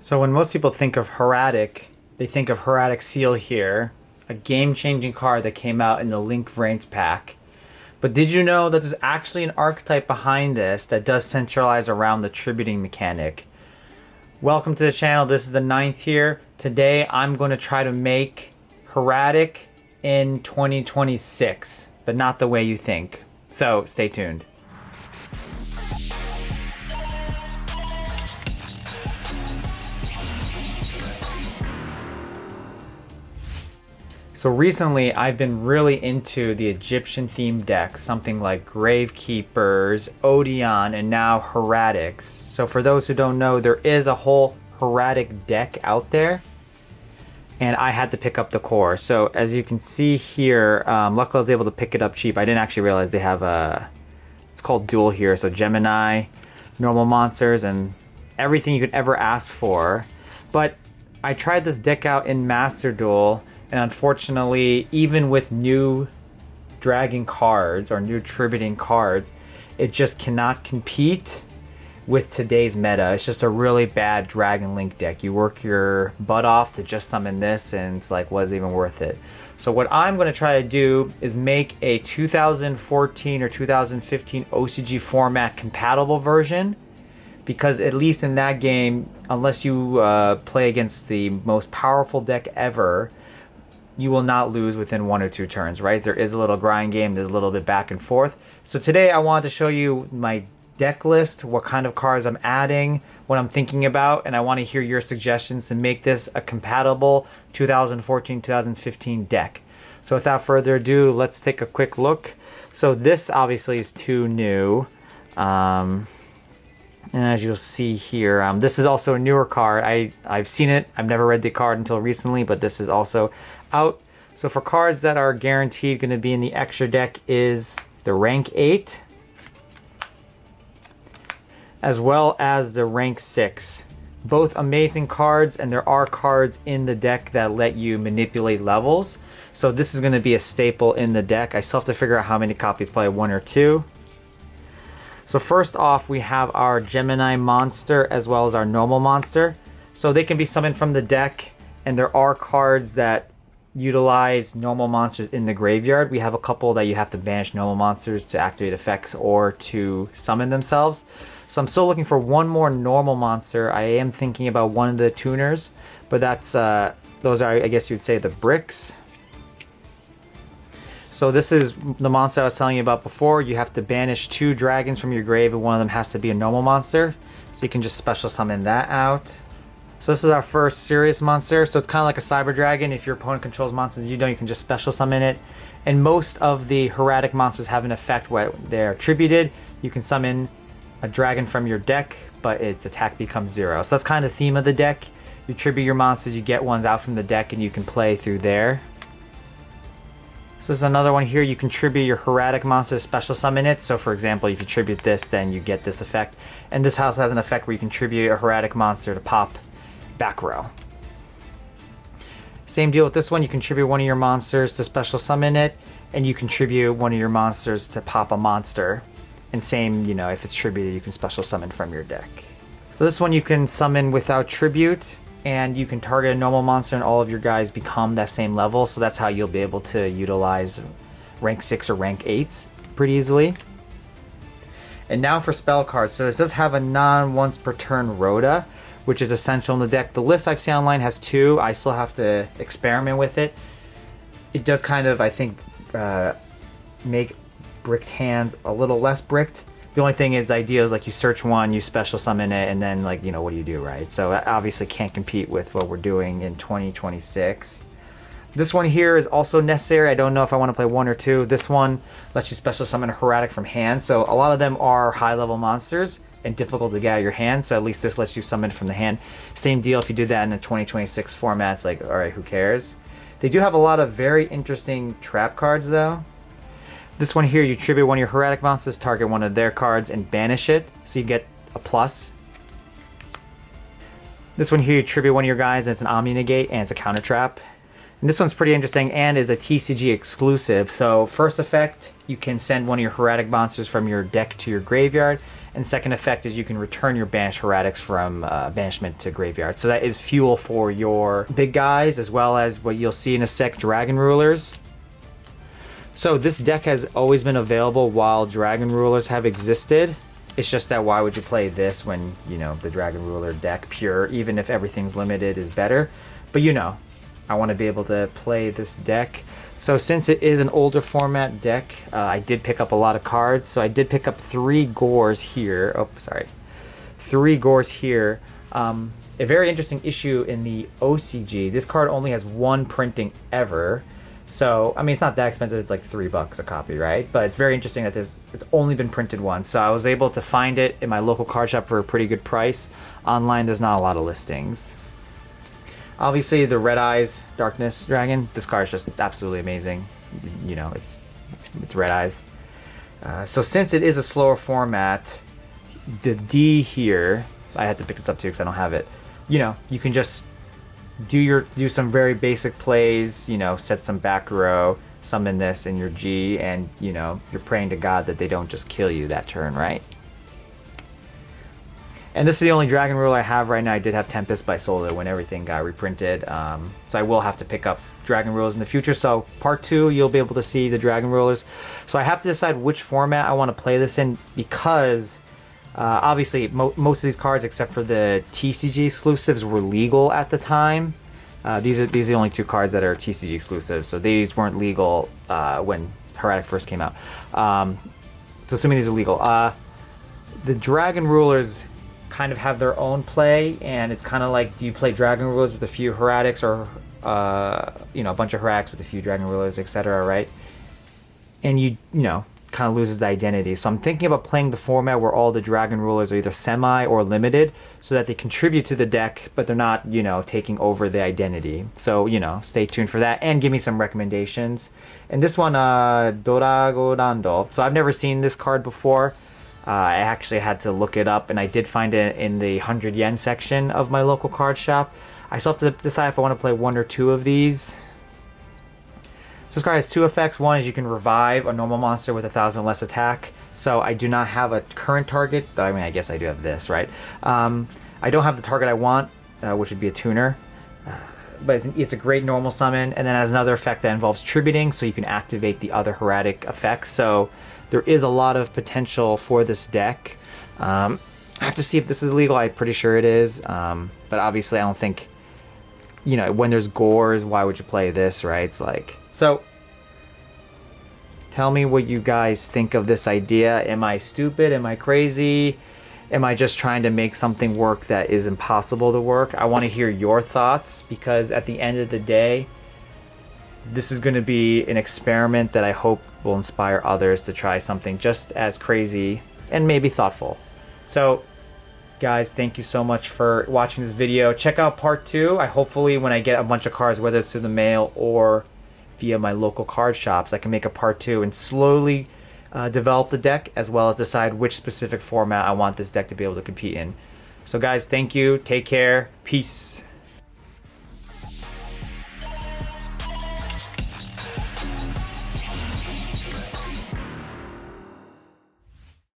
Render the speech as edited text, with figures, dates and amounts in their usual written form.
So when most people think of Hieratic, they think of Hieratic Seal here, a game-changing card that came out in the Link Variants pack. But did you know that there's actually an archetype behind this that does centralize around the tributing mechanic? Welcome to the channel. This is the 9th here. Today I'm going to try to make Hieratic in 2026, but not the way you think. So stay tuned. So recently I've been really into the Egyptian themed decks, something like Gravekeepers, Odeon, and now Hieratics. So for those who don't know, there is a whole Hieratic deck out there, and I had to pick up the core. So as you can see here, luckily I was able to pick it up cheap. I didn't actually realize they have it's called Duel here, so Gemini, normal monsters, and everything you could ever ask for. But I tried this deck out in Master Duel, and unfortunately, even with new dragon cards or new tributing cards, it just cannot compete with today's meta. It's just a really bad Dragon Link deck. You work your butt off to just summon this, and it's like, was it even worth it? So what I'm going to try to do is make a 2014 or 2015 OCG format compatible version, because at least in that game, unless you play against the most powerful deck ever, you will not lose within 1 or 2 turns, right? There is a little grind game, there's a little bit back and forth. So today I wanted to show you my deck list, what kind of cards I'm adding, what I'm thinking about, and I want to hear your suggestions to make this a compatible 2014-2015 deck. So without further ado, let's take a quick look. So this obviously is too new. And as you'll see here, this is also a newer card. I've seen it, I've never read the card until recently, but this is also out. So for cards that are guaranteed going to be in the extra deck is the rank 8, as well as the rank 6. Both amazing cards, and there are cards in the deck that let you manipulate levels. So this is going to be a staple in the deck. I still have to figure out how many copies, probably 1 or 2. So first off, we have our Gemini monster as well as our normal monster. So they can be summoned from the deck, and there are cards that utilize normal monsters in the graveyard. We have a couple that you have to banish normal monsters to activate effects or to summon themselves. So I'm still looking for one more normal monster. I am thinking about one of the tuners, but that's those are, I guess you'd say, the bricks. So this is the monster I was telling you about before. You have to banish 2 dragons from your grave, and one of them has to be a normal monster. So you can just special summon that out. So this is our first serious monster. So it's kind of like a cyber dragon. If your opponent controls monsters you can just special summon it. And most of the Hieratic monsters have an effect where they're tributed. You can summon a dragon from your deck, but its attack becomes 0. So that's kind of the theme of the deck. You tribute your monsters, you get ones out from the deck, and you can play through there. So there's another one here. You can tribute your Hieratic monster, special summon it. So for example, if you tribute this, then you get this effect. And this house has an effect where you can tribute a Hieratic monster to pop back row. Same deal with this one. You contribute one of your monsters to special summon it, and you contribute one of your monsters to pop a monster. And same, if it's tributed, you can special summon from your deck. So this one you can summon without tribute, and you can target a normal monster, and all of your guys become that same level. So that's how you'll be able to utilize rank 6 or rank 8s pretty easily. And now for spell cards. So it does have a non-once per turn Rhoda, which is essential in the deck. The list I've seen online has 2. I still have to experiment with it. It does kind of, I think, make bricked hands a little less bricked. The only thing is, the idea is like you search one, you special summon it, and then what do you do, right? So that obviously can't compete with what we're doing in 2026. This one here is also necessary. I don't know if I want to play 1 or 2. This one lets you special summon a Hieratic from hand. So a lot of them are high level monsters and difficult to get out of your hand, so at least this lets you summon from the hand. Same deal if you do that in the 2026 format, it's like, alright, who cares? They do have a lot of very interesting trap cards though. This one here, you tribute one of your Hieratic monsters, target one of their cards, and banish it, so you get a plus. This one here, you tribute one of your guys, and it's an Omni Negate, and it's a counter trap. And this one's pretty interesting and is a TCG exclusive. So first effect, you can send one of your Hieratic monsters from your deck to your graveyard. And second effect is you can return your banished Hieratics from banishment to graveyard. So that is fuel for your big guys, as well as what you'll see in a sec, Dragon Rulers. So this deck has always been available while Dragon Rulers have existed. It's just that why would you play this when, you know, the Dragon Ruler deck pure, even if everything's limited, is better. But you know, I want to be able to play this deck. So since it is an older format deck, I did pick up a lot of cards. So I did pick up 3 Gores here. Oh, sorry. 3 Gores here. A very interesting issue in the OCG. This card only has 1 printing ever. So, I mean, it's not that expensive. It's like $3 a copy, right? But it's very interesting that it's only been printed once. So I was able to find it in my local card shop for a pretty good price. Online, there's not a lot of listings. Obviously, the Red Eyes Darkness Dragon. This card is just absolutely amazing. You know, it's Red Eyes. So since it is a slower format, the D here, I had to pick this up too because I don't have it. You know, you can just do some very basic plays, you know, set some back row, summon this in your G, and you know, you're praying to God that they don't just kill you that turn, right? And this is the only Dragon Ruler I have right now. I did have Tempest by Solar when everything got reprinted, so I will have to pick up Dragon Rulers in the future. So part 2, you'll be able to see the Dragon Rulers. So I have to decide which format I want to play this in, because obviously, most of these cards, except for the TCG exclusives, were legal at the time. These are the only 2 cards that are TCG exclusives, so these weren't legal when Hieratic first came out. So assuming these are legal, the Dragon Rulers kind of have their own play, and it's kind of like, do you play Dragon Rulers with a few Hieratics, or you know, a bunch of Hieratics with a few Dragon Rulers, etc., right? And you know, kind of loses the identity. So I'm thinking about playing the format where all the Dragon Rulers are either semi or limited, so that they contribute to the deck, but they're not, you know, taking over the identity. So, you know, stay tuned for that, and give me some recommendations. And this one, Doragorando. So I've never seen this card before. I actually had to look it up, and I did find it in the 100 yen section of my local card shop. I still have to decide if I want to play 1 or 2 of these. So this card has 2 effects. One is you can revive a normal monster with 1,000 less attack. So I do not have a current target. I mean, I guess I do have this, right? I don't have the target I want, which would be a tuner. But it's a great normal summon. And then it has another effect that involves tributing, so you can activate the other Hieratic effects. So there is a lot of potential for this deck. I have to see if this is legal. I'm pretty sure it is. But obviously, I don't think, you know, when there's Gores, why would you play this, right? It's like, so tell me what you guys think of this idea. Am I stupid? Am I crazy? Am I just trying to make something work that is impossible to work? I want to hear your thoughts, because at the end of the day, this is going to be an experiment that I hope will inspire others to try something just as crazy and maybe thoughtful. So guys, thank you so much for watching this video. Check out part 2. Hopefully when I get a bunch of cards, whether it's through the mail or via my local card shops, I can make a part 2 and slowly develop the deck, as well as decide which specific format I want this deck to be able to compete in. So guys, thank you. Take care. Peace.